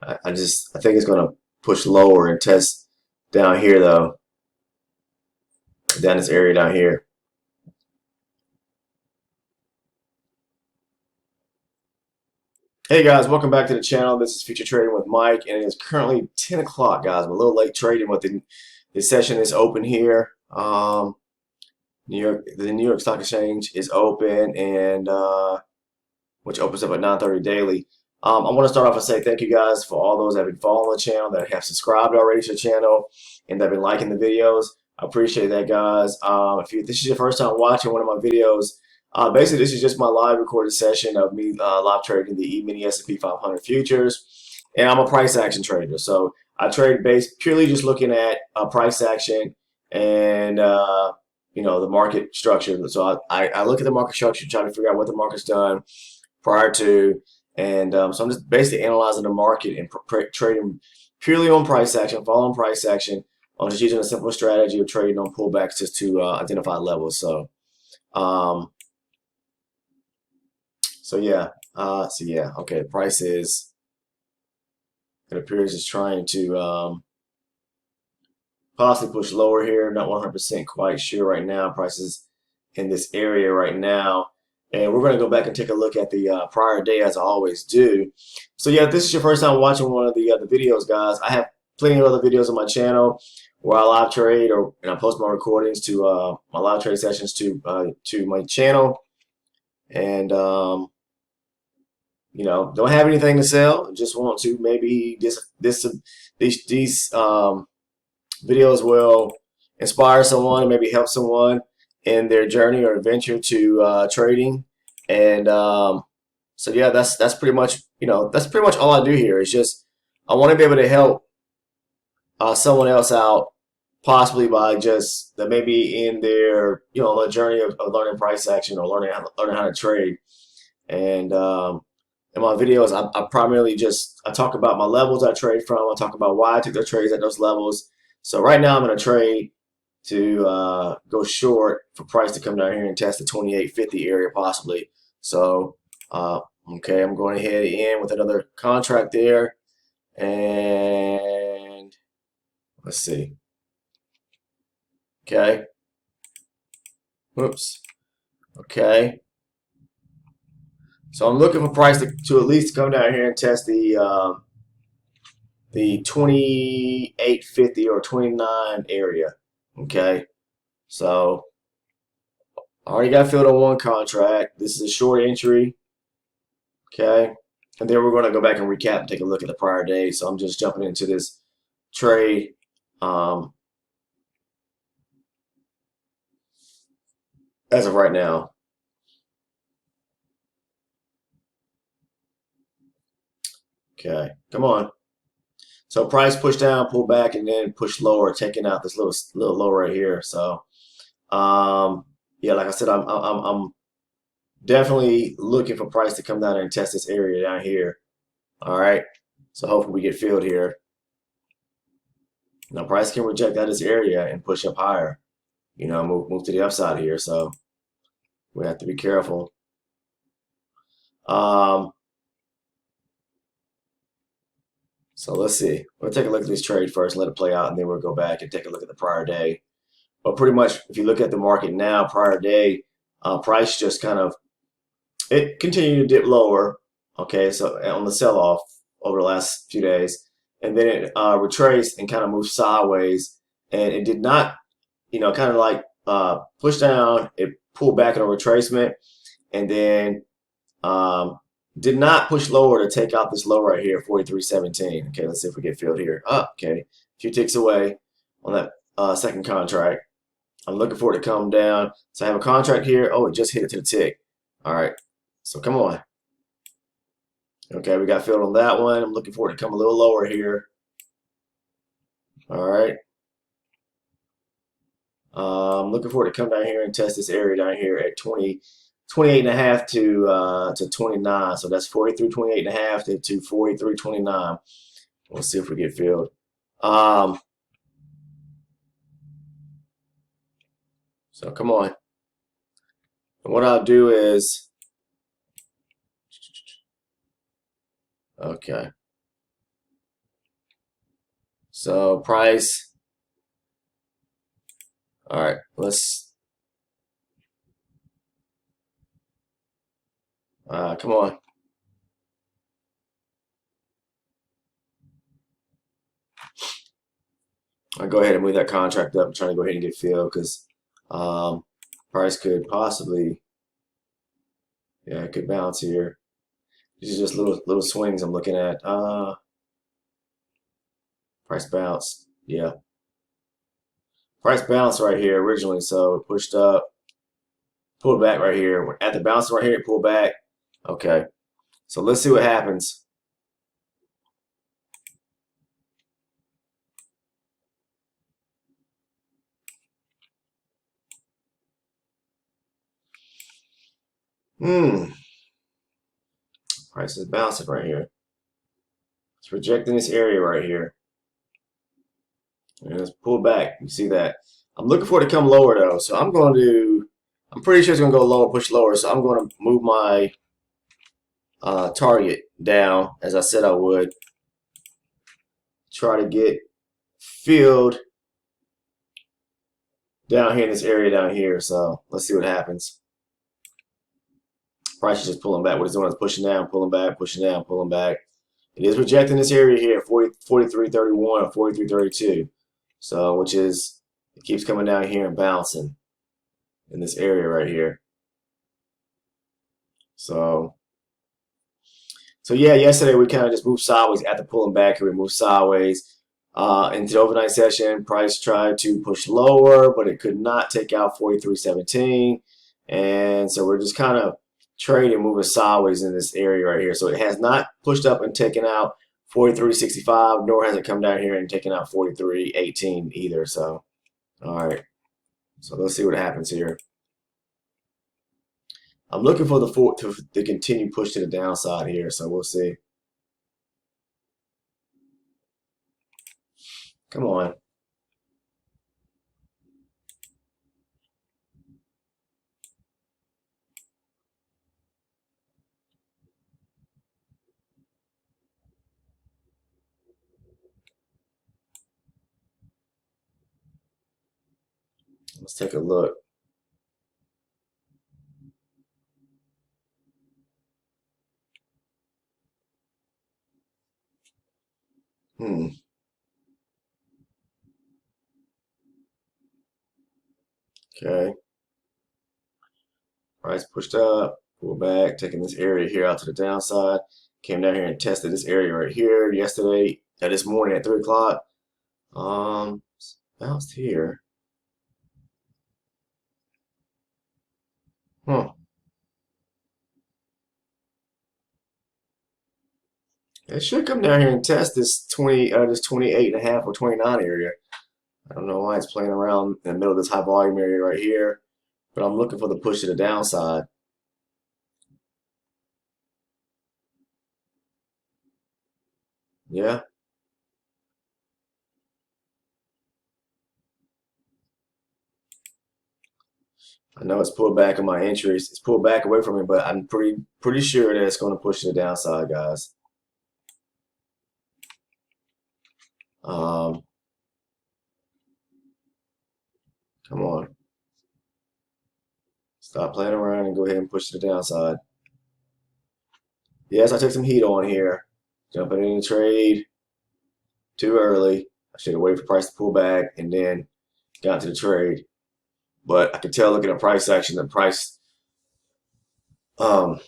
I think it's going to push lower and test down here though, down this area down here. Hey guys, welcome back to the channel. This is Future Trading with Mike, and it is currently 10 o'clock, guys. I'm a little late trading, but the session is open here. The New York Stock Exchange is open, and which opens up at 9:30 daily. I want to start off and say thank you guys for all those that have been following the channel, that have subscribed already to the channel, and that have been liking the videos. I appreciate that, guys. If this is your first time watching one of my videos, basically this is just my live recorded session of me live trading the Emini S&P 500 futures, and I'm a price action trader. So I trade based purely just looking at price action and the market structure. So I look at the market structure, trying to figure out what the market's done prior to, and so I'm just basically analyzing the market and trading purely on price action, following price action. I'm just using a simple strategy of trading on pullbacks just to identify levels. Um, so yeah, okay. The price is, it appears it's trying to possibly push lower here. Not 100% quite sure right now. Prices in this area right now. And we're going to go back and take a look at the prior day, as I always do. So yeah, if this is your first time watching one of the videos, guys, I have plenty of other videos on my channel where I live trade, and I post my recordings to my live trade sessions to my channel. And don't have anything to sell. Just want to maybe these videos will inspire someone and maybe help someone in their journey or adventure to trading. And so yeah, that's pretty much all I do here. It's just I want to be able to help someone else out, possibly by just that maybe in their a journey of learning price action or learning how to trade. And in my videos, I primarily I talk about my levels I trade from. I talk about why I took the trades at those levels. So right now I'm in a trade to go short for price to come down here and test the 28.50 area possibly. So okay, I'm going ahead in with another contract there, and let's see. Okay. Whoops. Okay. So I'm looking for price to at least come down here and test the 28.50 or 29 area. Okay. So I already got filled on one contract. This is a short entry. Okay. And then we're going to go back and recap and take a look at the prior day. So I'm just jumping into this trade. As of right now. Okay. Come on. So price push down, pull back, and then push lower, taking out this little low right here. So yeah, like I said, I'm definitely looking for price to come down there and test this area down here. All right. So hopefully we get filled here. Now price can reject out this area and push up higher. Move to the upside here. So we have to be careful. So let's see. We'll take a look at this trade first, let it play out, and then we'll go back and take a look at the prior day. But pretty much, if you look at the market now, prior day, price just it continued to dip lower. Okay, so on the sell-off over the last few days, and then it retraced and kind of moved sideways, and it did not, kind of like push down. It pulled back in a retracement, and then did not push lower to take out this low right here, 43.17. Okay, let's see if we get filled here. Okay, a few ticks away on that second contract. I'm looking for it to come down. So I have a contract here. Oh, it just hit it to the tick. All right, so come on. Okay, we got filled on that one. I'm looking for it to come a little lower here. All right. I'm looking for it to come down here and test this area down here at 28 and a half to 29. So that's 43.28 and a half to 43.29. We'll see if we get filled. So come on. And what I'll do is, okay. So price. All right, come on. I'll go ahead and move that contract up. I'm trying to go ahead and get filled because um, price could possibly, yeah, it could bounce here. These are just little swings I'm looking at. Price bounce. Yeah, price bounce right here originally. So it pushed up, pulled back right here. At the bounce right here, it pulled back. Okay, so let's see what happens. Hmm, price is bouncing right here. It's rejecting this area right here. And it's pulled back. You see that? I'm looking for it to come lower though. So I'm going to, I'm pretty sure it's going to go lower, push lower. So I'm going to move my target down as I said I would. Try to get filled down here in this area down here. So let's see what happens. Price is just pulling back. What it's doing is pushing down, pulling back, pushing down, pulling back. It is rejecting this area here, 43.31 or 43.32. So, which is, it keeps coming down here and bouncing in this area right here. So, so yeah, yesterday we kind of just moved sideways after pulling back and we moved sideways. Into the overnight session, price tried to push lower, but it could not take out 43.17. And so we're just kind of trading, moving sideways in this area right here. So it has not pushed up and taken out 43.65, nor has it come down here and taken out 43.18 either. So, all right. So let's see what happens here. I'm looking for the continue push to the downside here. So we'll see. Come on. Let's take a look. Hmm. Okay. Price pushed up, pulled back, taking this area here out to the downside. Came down here and tested this area right here yesterday, this morning at 3 o'clock. Bounced here. Huh. It should come down here and test this 28 and a half or 29 area. I don't know why it's playing around in the middle of this high volume area right here, but I'm looking for the push to the downside. Yeah, I know it's pulled back on my entries. It's pulled back away from me, but I'm pretty sure that it's going to push to the downside, guys. Um, Come on. Stop playing around and go ahead and push to the downside. Yes, I took some heat on here. Jumping in the trade too early. I should have waited for price to pull back and then got into the trade. But I could tell looking at price action that price um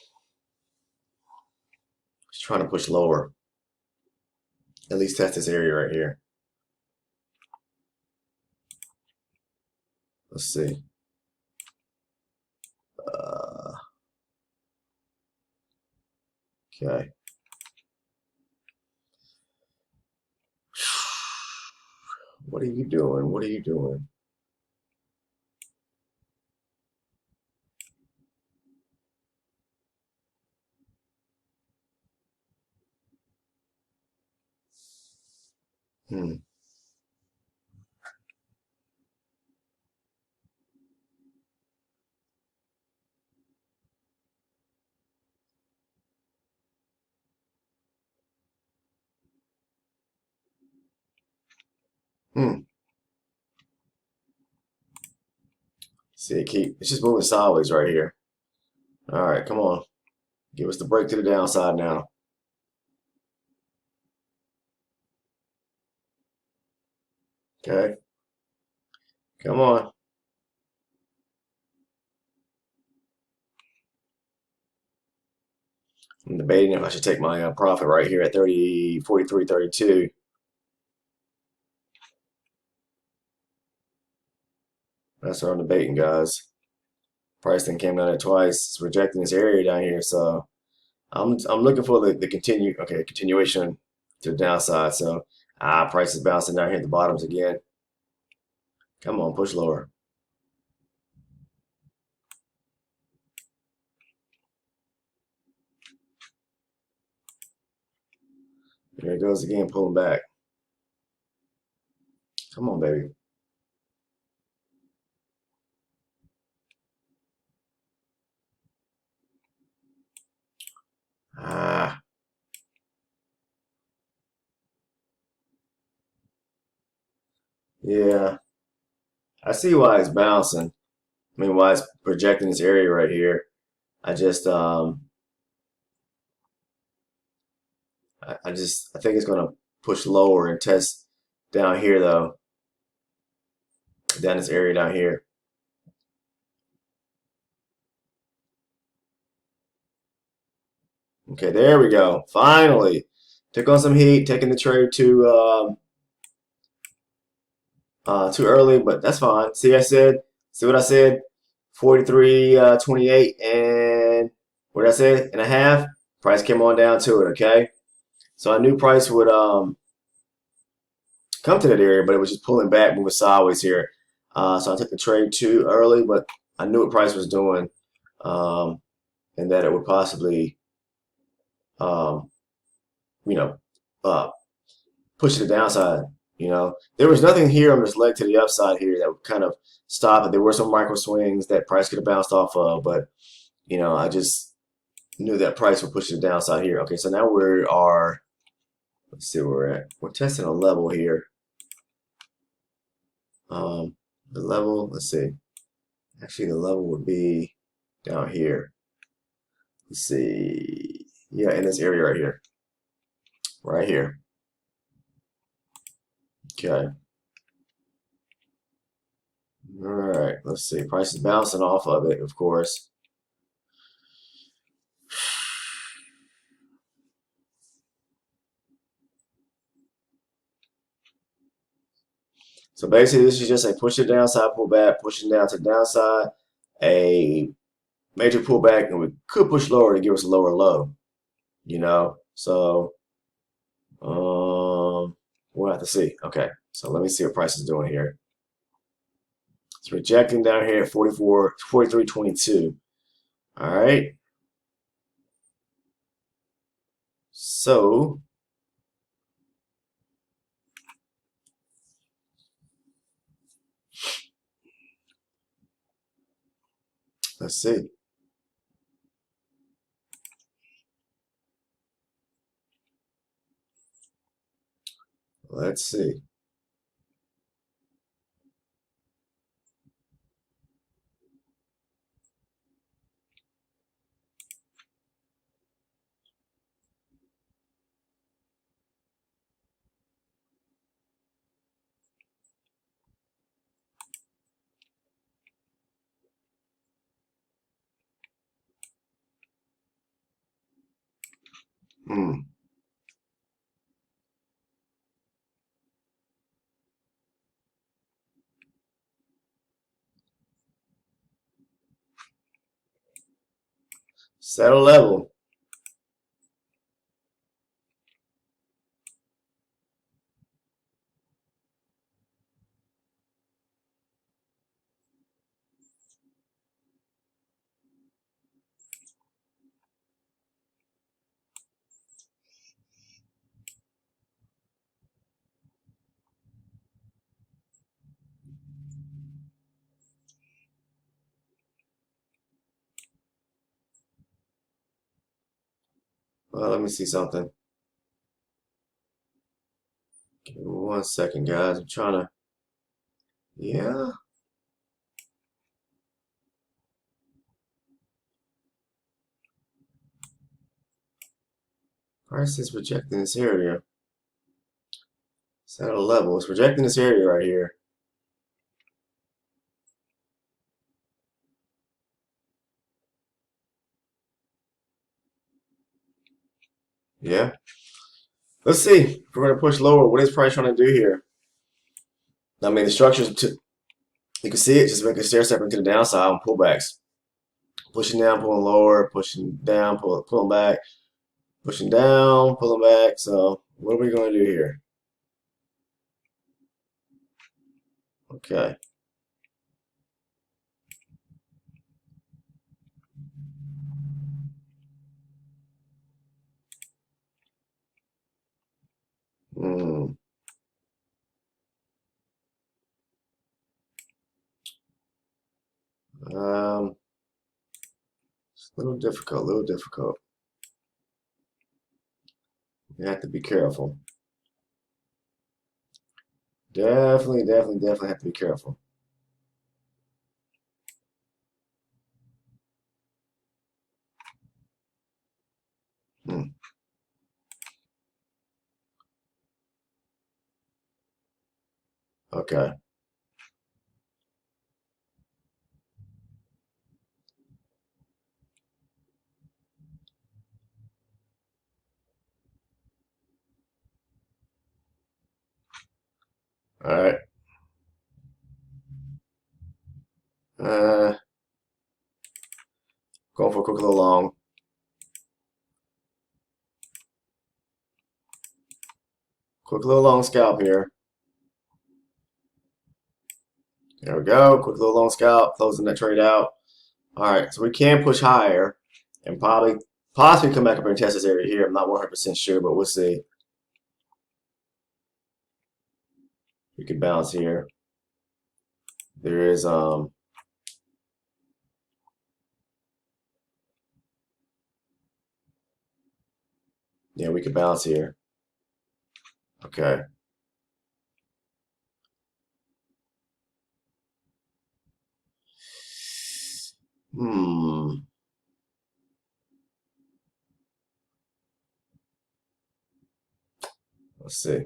is trying to push lower. At least test this area right here. Let's see. Uh, okay. What are you doing? What are you doing? Hmm. Hmm. See, it's just moving sideways right here. All right, come on. Give us the break to the downside now. Okay, come on. I'm debating if I should take my profit right here at 30, 43.32. That's what I'm debating, guys. Price then came down at twice. It's rejecting this area down here, so I'm looking for the continuation to the downside. So price is bouncing down here at the bottoms again. Come on, push lower. There it goes again, pulling back. Come on, baby. Ah, yeah. I see why it's bouncing. I mean, why it's projecting this area right here. I just I think it's gonna push lower and test down here though, down this area down here. Okay, there we go. Finally, took on some heat, taking the trade too early, but that's fine. See what I said? 43, 28, and what did I say? And a half. Price came on down to it. Okay, so I knew price would come to that area, but it was just pulling back, moving sideways here. So I took the trade too early, but I knew what price was doing, um, and that it would possibly, um, you know, uh, push to the downside. There was nothing here on this leg to the upside here that would kind of stop it. There were some micro swings that price could have bounced off of, but I just knew that price would push to the downside here. Okay, so now we are. Let's see where we're at. We're testing a level here. The level. Let's see. Actually, the level would be down here. Let's see. Yeah, in this area right here. Right here. Okay. All right. Let's see. Price is bouncing off of it, of course. So basically, this is just a push to downside pullback, pushing down to the downside, a major pullback, and we could push lower to give us a lower low. So we'll have to see. Okay, so let me see what price is doing here. It's rejecting down here at 44, 43.22. All right. So let's see. Let's see. Hmm. Settle level. Well, let me see something. Give me 1 second, guys. I'm trying to. Yeah. Price is rejecting this area. It's at a level. It's rejecting this area right here. Yeah. Let's see. If we're going to push lower, what is price trying to do here? I mean, the structure's too, you can see it just making stair stepping to the downside on pullbacks. Pushing down, pulling lower, pushing down, pulling back, pushing down, pulling back. So what are we going to do here? Okay. Hmm. It's a little difficult, a little difficult. You have to be careful. Definitely have to be careful. Hmm. Okay. All right. Uh, Going for a quick little long. Quick little long scalp here. There we go. Quick little long scalp, closing that trade out. All right, so we can push higher and possibly come back up and test this area here. I'm not 100% sure, but we'll see. We can bounce here. There is yeah, we could bounce here. Okay. Hmm. Let's see.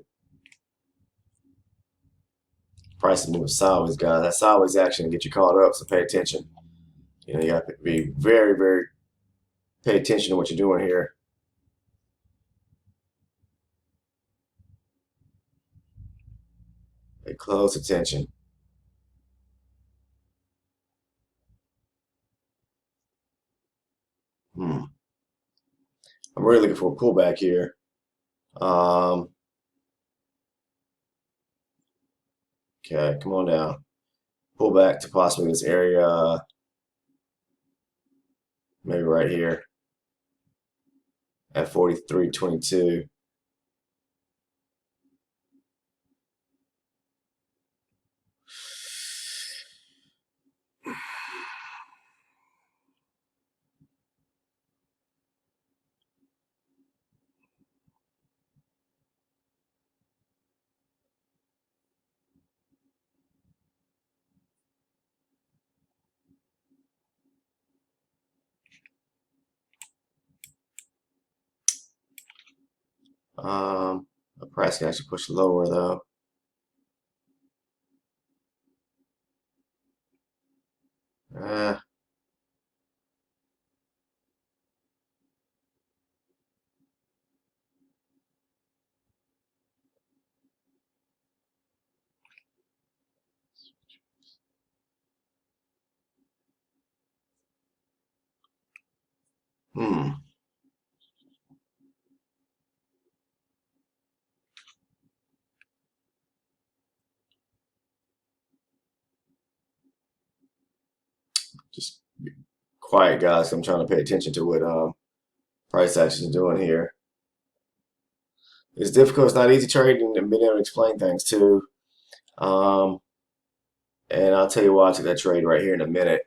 Price is moving sideways, guys. That sideways action can get you caught up, so pay attention. You know, you got to be very pay attention to what you're doing here. Pay close attention. Hmm. I'm really looking for a pullback here. Um, okay, come on down. Pull back to possibly this area, maybe right here at 43.22. The price can actually push lower though. Uh, hmm. Just be quiet, guys. I'm trying to pay attention to what price action is doing here. It's difficult. It's not easy trading and being able to explain things too. Um, and I'll tell you why I took that trade right here in a minute.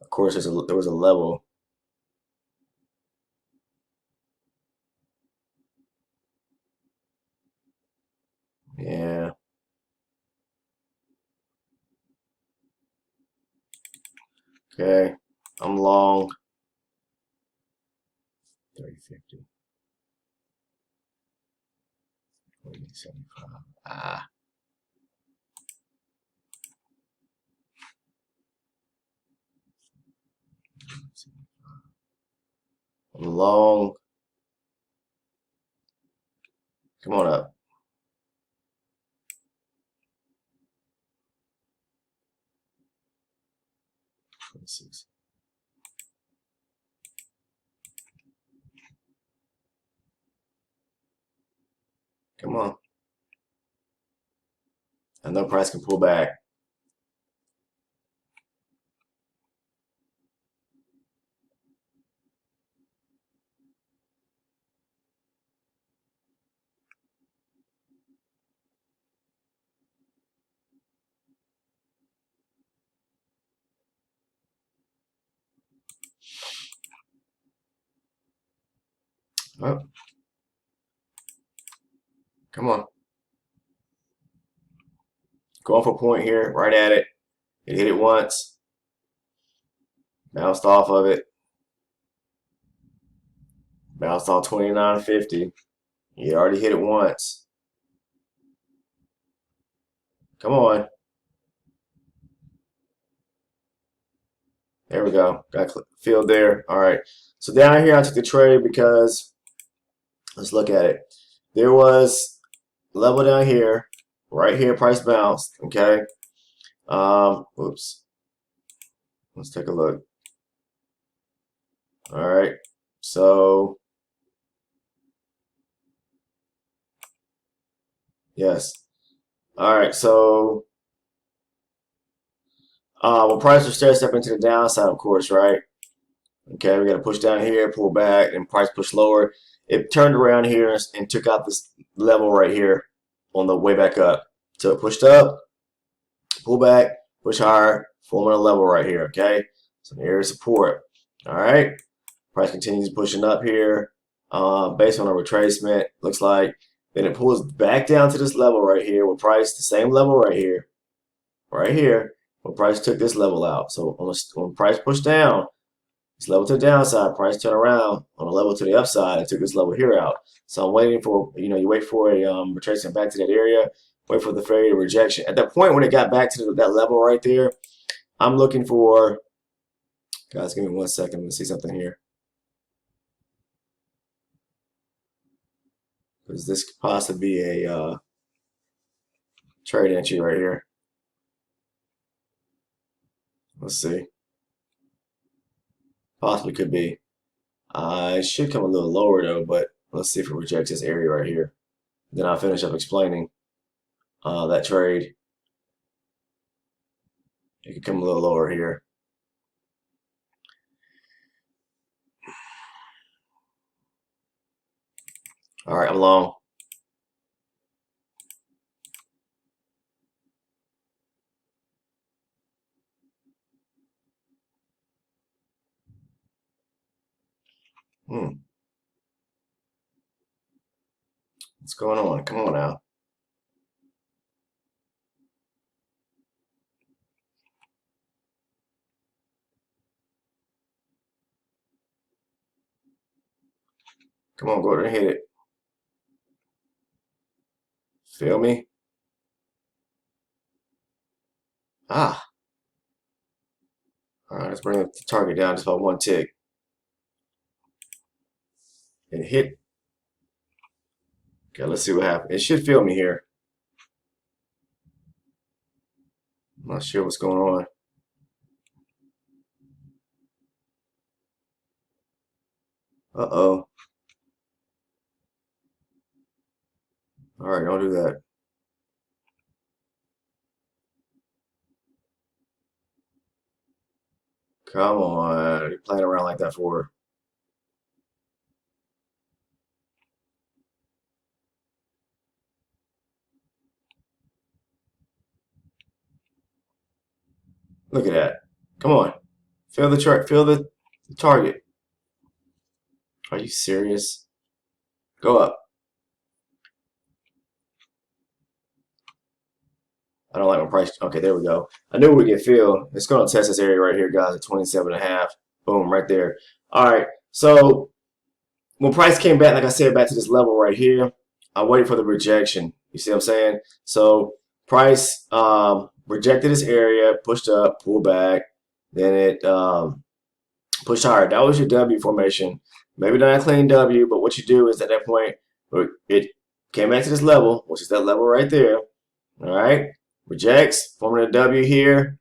Of course, there was a level. Yeah. Okay. I'm long. 30.50. 40.75. Ah. I'm long. Come on up. 26. Come on. I know price can pull back. Oh, come on. Going for a point here. Right at it. It hit it once. Bounced off of it. Bounced off 29.50. You already hit it once. Come on. There we go. Got filled there. All right. So down here, I took the trade because let's look at it. There was level down here, right here, price bounced. Okay. Oops. Let's take a look. All right. So yes. All right. So when price was stair step into the downside, of course, right? Okay, we got to push down here, pull back, and price push lower. It turned around here and took out this level right here on the way back up. So it pushed up, pull back, push higher, forming a level right here. Okay, so the area of support. All right, price continues pushing up here, based on a retracement. Looks like then it pulls back down to this level right here. With price the same level right here, When price took this level out. So when price pushed down. This level to the downside, price turn around on a level to the upside and took this level here out. So I'm waiting for, you wait for a retracement back to that area, wait for the failure rejection. At that point when it got back to that level right there, I'm looking for, guys, give me 1 second. Let me see something here. Because this could possibly be a trade entry right here. Let's see. Possibly could be. It should come a little lower though, but let's see if it rejects this area right here. Then I'll finish up explaining that trade. It could come a little lower here. All right, I'm long. What's going on? Come on now. Come on, go ahead and hit it. Feel me? Ah. All right, let's bring the target down just by 1 tick. And hit. Okay, let's see what happens. It should feel me here. I'm not sure what's going on. Uh-oh. All right, don't do that. Come on. You're playing around like that for. Look at that. Come on. Feel the chart. Feel the target. Are you serious? Go up. I don't like my price. Okay, there we go. I knew we get filled. It's going to test this area right here, guys, at 27.5. Boom, right there. All right. So when price came back, like I said, back to this level right here, I waited for the rejection. You see what I'm saying? So price rejected this area, pushed up, pulled back, then it pushed higher. That was your W formation. Maybe not a clean W, but what you do is at that point, it came back to this level, which is that level right there. All right, rejects, forming a W here.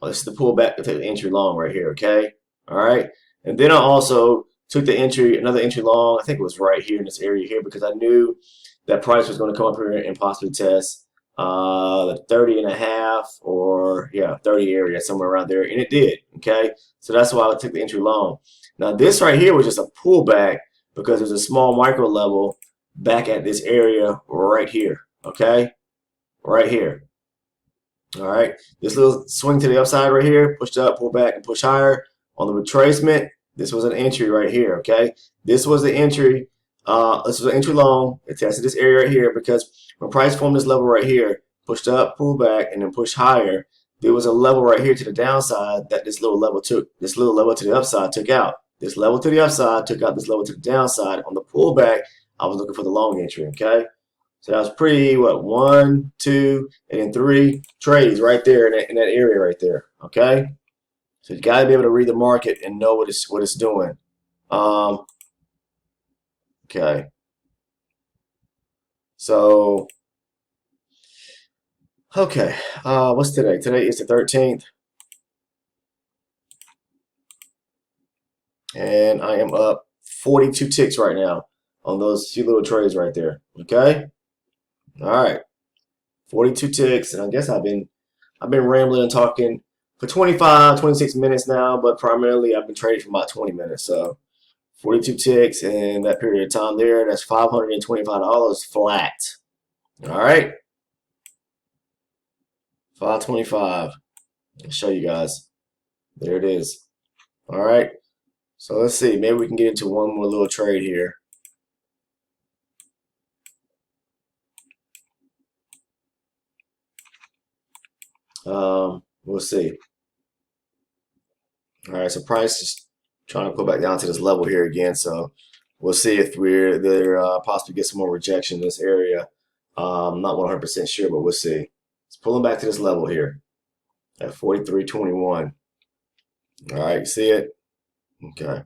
Oh, this is the pullback to take the entry long right here. Okay, all right, and then I also took the entry, another entry long. I think it was right here in this area here because I knew that price was going to come up here and possibly test the 30 and a half or yeah 30 area somewhere around there, and it did. Okay, so that's why I took the entry long. Now this right here was just a pullback because there's a small micro level back at this area right here. Okay, right here. All right, this little swing to the upside right here, pushed up, pull back, and push higher on the retracement. This was an entry right here. Okay, this was the entry. This was an entry long. It tested this area right here because when price formed this level right here, pushed up, pulled back, and then pushed higher, there was a level right here to the downside that this little level took. This little level to the upside took out. This level to the upside took out this level to the downside. On the pullback, I was looking for the long entry. Okay. So that was pretty, what, 1, 2, and then 3 trades right there in that area right there. Okay, so you got to be able to read the market and know what it's doing. Um, okay, so okay, what's today? Today is the 13th, and I am up 42 ticks right now on those few little trades right there. Okay, all right, 42 ticks, and I guess I've been rambling and talking for 25, 26 minutes now, but primarily I've been trading for about 20 minutes. So 42 ticks in that period of time there, that's $525 flat. All right, 525. I'll show you guys. There it is. All right, so let's see. Maybe we can get into one more little trade here. We'll see. All right, so price is trying to pull back down to this level here again. So we'll see if we're there possibly get some more rejection in this area. I'm not 100% sure, but we'll see. It's pulling back to this level here at 43.21. All right, see it? Okay.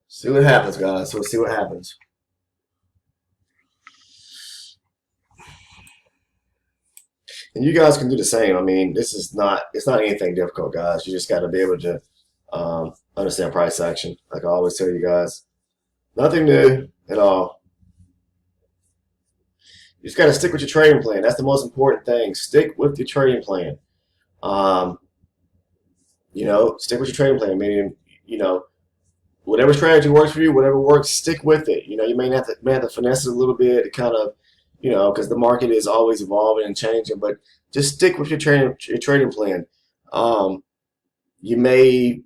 See what happens, guys. So we'll see what happens. And you guys can do the same. I mean, it's not anything difficult, guys. You just got to be able to understand price action. Like I always tell you guys, nothing new at all. You just got to stick with your trading plan. That's the most important thing. Stick with your trading plan. Um, stick with your trading plan. Meaning, you know, whatever strategy works for you, whatever works, stick with it. You may have to finesse it a little bit to kind of, because the market is always evolving and changing. But just stick with your trading plan. Um, you may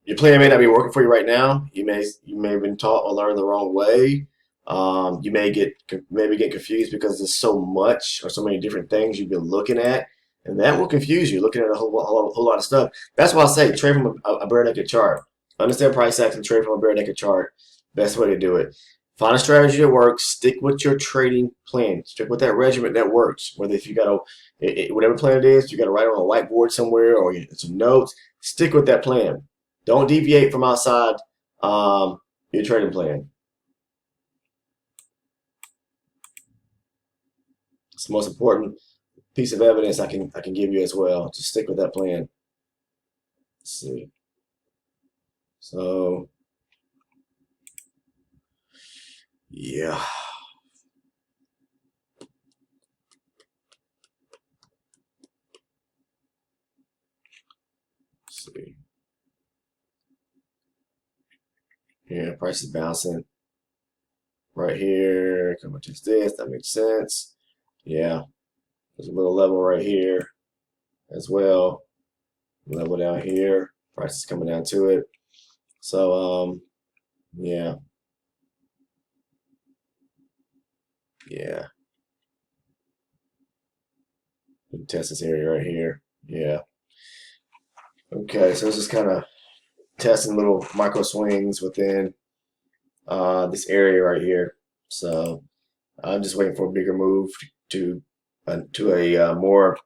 your plan may not be working for you right now. You may have been taught or learned the wrong way. You maybe get confused because there's so much or so many different things you've been looking at, and that will confuse you. Looking at a whole lot of stuff. That's why I say trade from a bare naked chart. Understand price action. Trade from a bare naked chart. Best way to do it. Find a strategy that works. Stick with your trading plan. Stick with that regimen that works. Whether if you got whatever plan it is, you got to write it on a whiteboard somewhere or some notes. Stick with that plan. Don't deviate from outside your trading plan. It's the most important piece of evidence I can give you as well. Just stick with that plan. Let's see. So yeah. Price is bouncing right here. How much is this? That makes sense. Yeah, there's a little level right here as well. Level down here. Price is coming down to it. So yeah. Yeah. Test this area right here. Yeah. Okay, so it's just kind of testing little micro swings within this area right here. So I'm just waiting for a bigger move to a more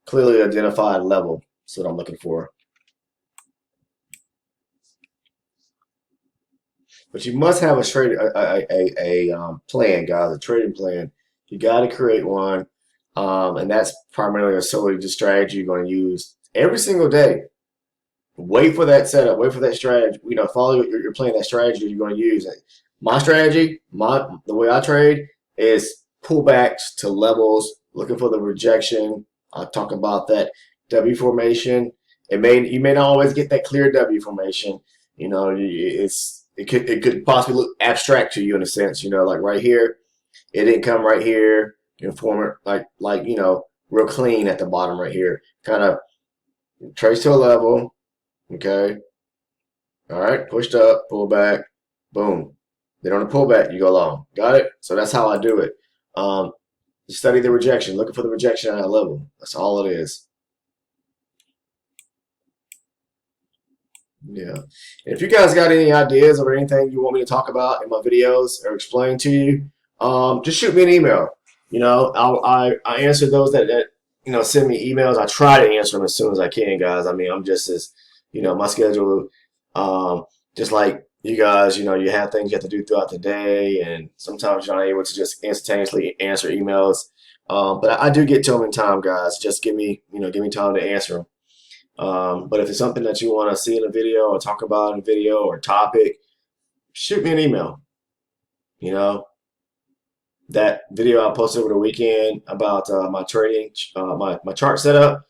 clearly identified level. That's what I'm looking for. But you must have a trade plan, guys, a trading plan. You got to create one, and that's primarily a solely just strategy you're going to use every single day. Wait for that setup. Wait for that strategy. Follow your plan. That strategy you're going to use. My strategy, the way I trade is pullbacks to levels, looking for the rejection. I'll talk about that W formation. You may not always get that clear W formation. It could possibly look abstract to you in a sense. Like right here, it didn't come right here. Form it like real clean at the bottom right here. Kind of trace to a level. Okay. All right. Pushed up, pull back, boom. Then on the pullback, you go long. Got it? So that's how I do it. Study the rejection, looking for the rejection at that level. That's all it is. Yeah. And if you guys got any ideas or anything you want me to talk about in my videos or explain to you, just shoot me an email. I answer those that send me emails. I try to answer them as soon as I can, guys. I mean, I'm just as my schedule, just like you guys, you have things you have to do throughout the day, and sometimes you're not able to just instantaneously answer emails. But I do get to them in time, guys. Just give me time to answer them. But if it's something that you want to see in a video or talk about in a video or topic, shoot me an email. That video I posted over the weekend about my trading, my chart setup,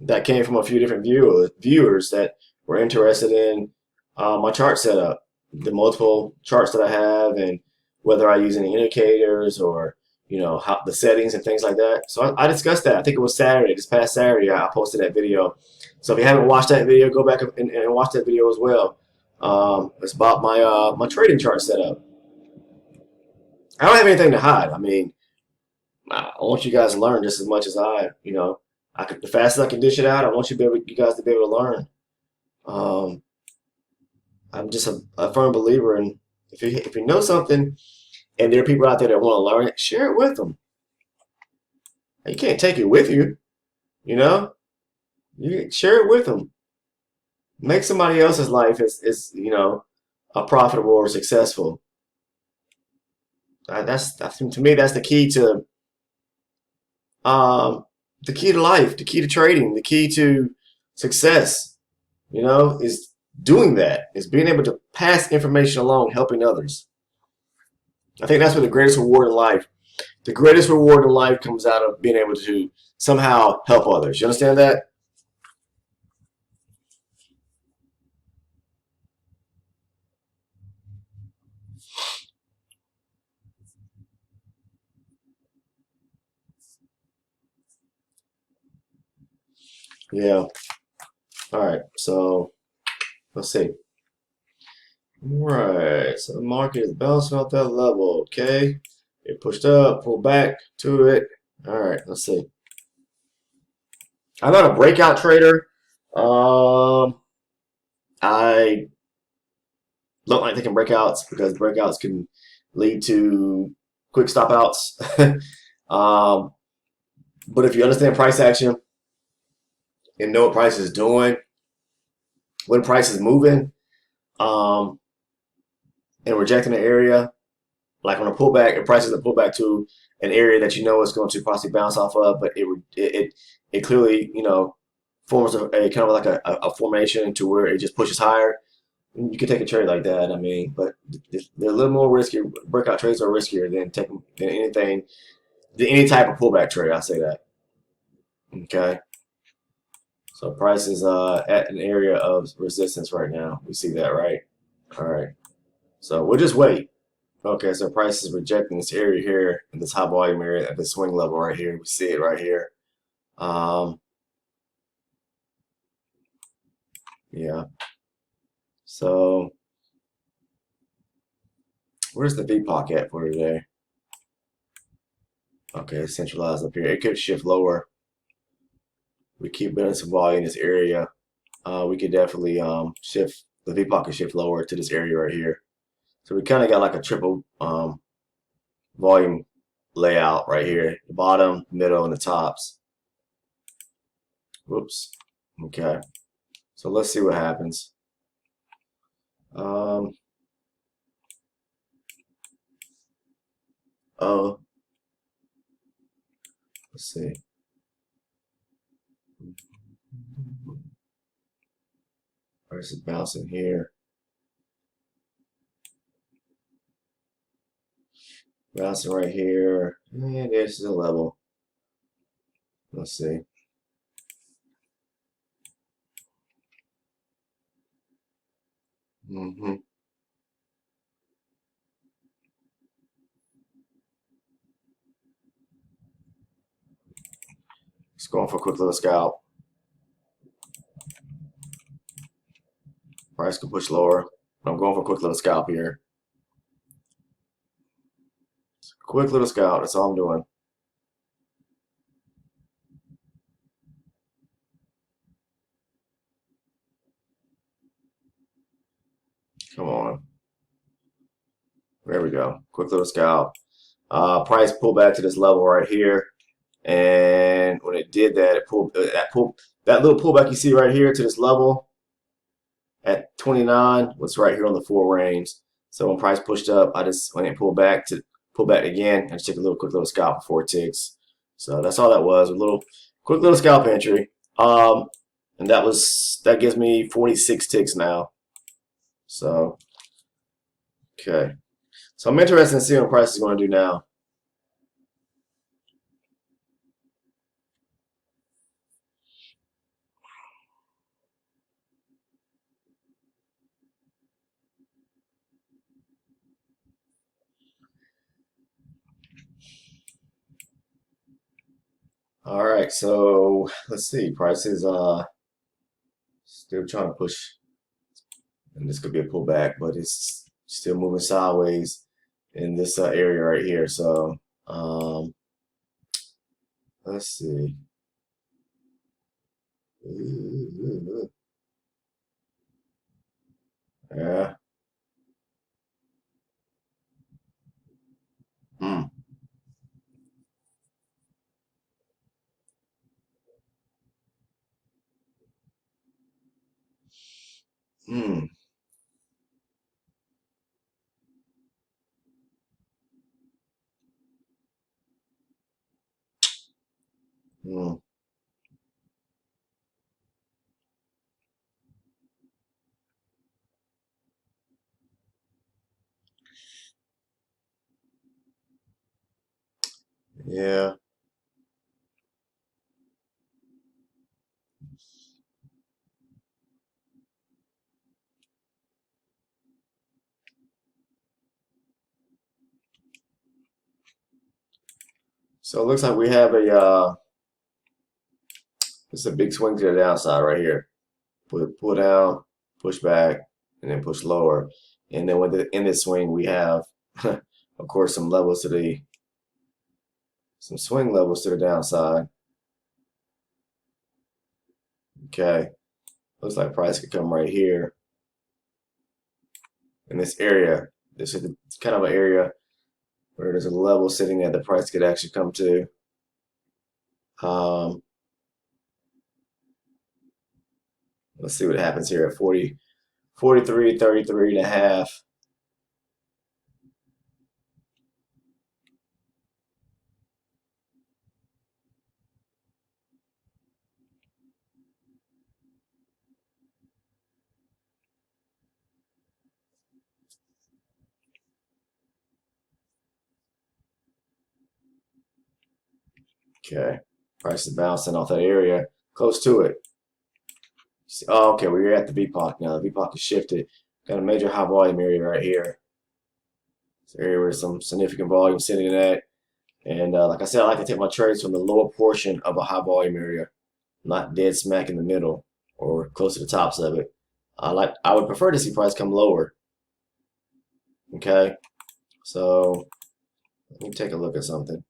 that came from a few different viewers that were interested in my chart setup, the multiple charts that I have, and whether I use any indicators or how the settings and things like that. So I discussed that. I think it was Saturday, this past Saturday, I posted that video. So if you haven't watched that video, go back and watch that video as well. It's about my trading chart setup. I don't have anything to hide. I mean, I want you guys to learn just as much as the fastest I can dish it out. I want you guys to be able to learn. I'm just a firm believer in if you know something and there are people out there that want to learn it, share it with them. You can't take it with you, You share it with them. Make somebody else's life is a profitable or successful. That's to me, that's the key to life, the key to trading, the key to success. Is doing that, is being able to pass information along, helping others. I think that's what the greatest reward in life. The greatest reward in life comes out of being able to somehow help others. You understand that? Yeah. All right. So let's see. Right. So the market is bouncing off that level. Okay. It pushed up, pulled back to it. All right. Let's see. I'm not a breakout trader. I don't like taking breakouts because breakouts can lead to quick stop outs. But if you understand price action and know what price is doing, when price is moving, and rejecting an area, like on a pullback, if prices are pullback to an area that is going to possibly bounce off of, but it clearly forms a kind of like a formation to where it just pushes higher. You can take a trade like that. I mean, but they're a little more risky. Breakout trades are riskier than any type of pullback trade. I say that. Okay. So price is at an area of resistance right now. We see that, right? All right. So we'll just wait. Okay, so price is rejecting this area here in this high volume area at the swing level right here. We see it right here. Um, yeah. So where's the VPOC at for today? Okay, it's centralized up here. It could shift lower. We keep building some volume in this area. We could definitely shift the VPOC could shift lower to this area right here. So we kind of got like a triple volume layout right here: the bottom, middle, and the tops. Whoops. Okay. So let's see what happens. Um, oh, let's see. Price is bouncing here. Bouncing right here. And this is a level. Let's see. Mm-hmm. Just going for a quick little scalp. Price could push lower. I'm going for a quick little scalp here. Quick little scalp. That's all I'm doing. Come on. There we go. Quick little scalp. Price pulled back to this level right here. And when it did that, it pulled that little pullback you see right here to this level at 29 was right here on the 4 range. So when price pushed up, I just went and pulled back again. I just took a quick little scalp for 4 ticks. So that's all that was. A quick little scalp entry. And that gives me 46 ticks now. So okay. So I'm interested in seeing what price is going to do now. All right, so let's see. Price is still trying to push, and this could be a pullback, but it's still moving sideways in this area right here. So let's see. Yeah. Hmm. Hmm. Hmm. Yeah. So it looks like we have it's a big swing to the downside right here. Pull down, push back, and then push lower. And then in this swing we have, of course, some swing levels to the downside. Okay. Looks like price could come right here in this area. This is kind of an area where there's a level sitting at the price could actually come to. Um, let's see what happens here at 40, 43, 33 and a half. Okay. Price is bouncing off that area, close to it. Oh, okay, we're at the VPOC now. The VPOC is shifted. Got a major high volume area right here. area with some significant volume sitting in that. And like I said, I like to take my trades from the lower portion of a high volume area, not dead smack in the middle or close to the tops of it. I would prefer to see price come lower. Okay, so let me take a look at something.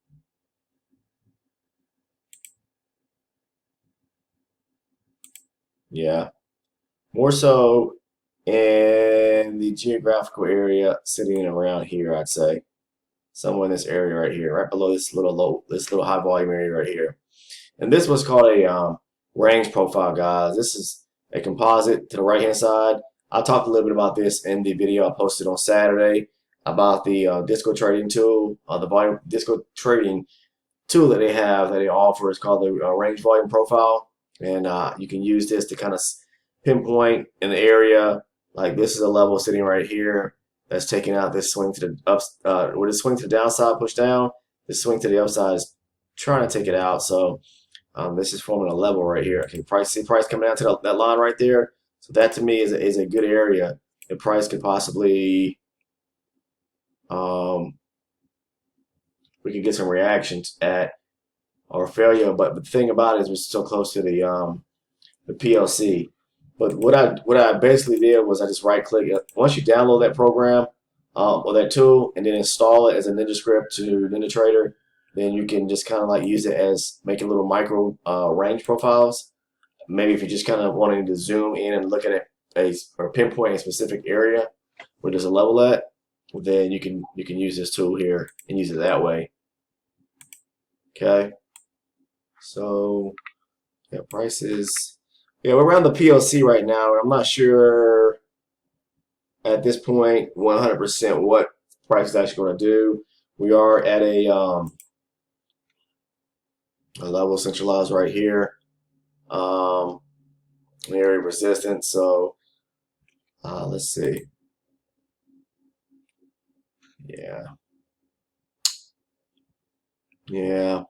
Yeah, more so in the geographical area sitting around here, I'd say. Somewhere in this area right here, right below this little high volume area right here. And this was called a range profile, guys. This is a composite to the right hand side. I talked a little bit about this in the video I posted on Saturday about the disco trading tool, the volume disco trading tool that they offer. Is called the range volume profile, and you can use this to kind of pinpoint an area. Like this is a level sitting right here that's taking out this swing to the up, or this swing to the downside, push down. This swing to the upside is trying to take it out. So this is forming a level right here. Can see price coming down to that line right there? So that to me is a good area. The price could possibly we could get some reactions at or failure. But the thing about it is we're so close to the PLC. But what I basically did was I just right click it. Once you download that program or that tool and then install it as a Ninja script to NinjaTrader, then you can just kind of like use it as making little micro range profiles. Maybe if you're just kind of wanting to zoom in and look at it or pinpoint a specific area where there's a level at, then you can use this tool here and use it that way. Okay, so yeah, prices. Yeah, we're around the PLC right now. I'm not sure at this point 100% what price is actually going to do. We are at a level centralized right here, area of resistance. So let's see. Yeah,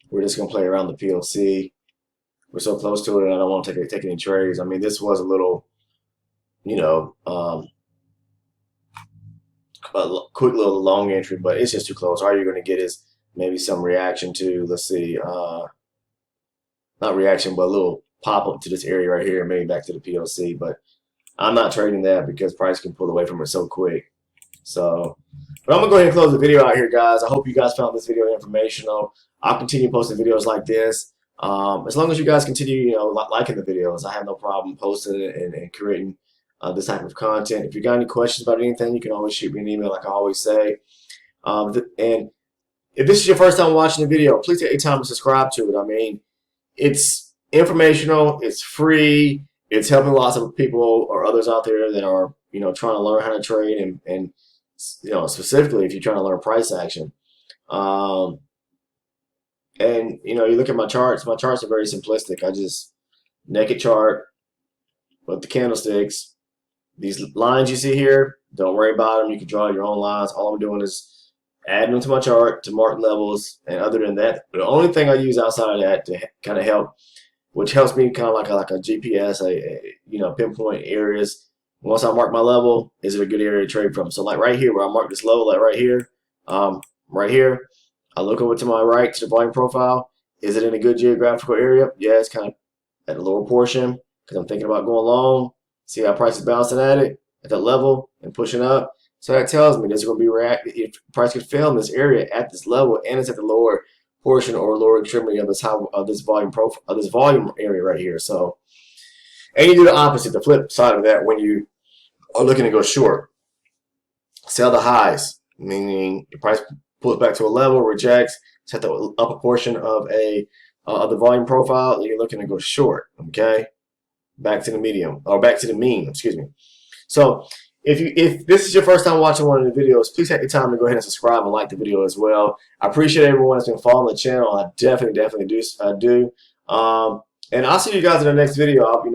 we're just gonna play around the PLC. We're so close to it, and I don't want to take any trades. I mean, this was a little, a quick little long entry, but it's just too close. All you're going to get is maybe some reaction to, let's see, not reaction, but a little pop up to this area right here, maybe back to the PLC. But I'm not trading that because price can pull away from it so quick. So, but I'm gonna go ahead and close the video out here, guys. I hope you guys found this video informational. I'll continue posting videos like this. As long as you guys continue, liking the videos, I have no problem posting it and creating this type of content. If you got any questions about anything, you can always shoot me an email, like I always say. And if this is your first time watching the video, please take your time to subscribe to it. I mean, it's informational, it's free, it's helping lots of people or others out there that are, trying to learn how to trade and specifically if you're trying to learn price action. And you look at my charts are very simplistic. I just naked chart with the candlesticks. These lines you see here, don't worry about them. You can draw your own lines. All I'm doing is adding them to my chart to mark levels. And other than that, the only thing I use outside of that to kind of help, which helps me kind of like a GPS, pinpoint areas. Once I mark my level, is it a good area to trade from? So like right here, where I mark this level, like right here, I look over to my right to the volume profile. Is it in a good geographical area? Yeah, it's kind of at a lower portion because I'm thinking about going long. See how price is bouncing at it at that level and pushing up. So that tells me this is going to be reactive. If price could fail in this area at this level and it's at the lower portion or lower extremity of this volume profile of this volume area right here. So, and you do the opposite, the flip side of that when you are looking to go short. Sell the highs, meaning the price pulls back to a level, rejects, it's at the upper portion of the volume profile, you're looking to go short. Okay, back to the medium or back to the mean. Excuse me. So if this is your first time watching one of the videos, please take the time to go ahead and subscribe and like the video as well. I appreciate everyone that's been following the channel. I definitely do. And I'll see you guys in the next video.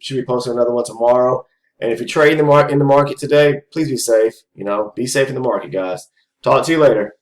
Should be posting another one tomorrow. And if you're trading in the market today, please be safe. Be safe in the market, guys. Talk to you later.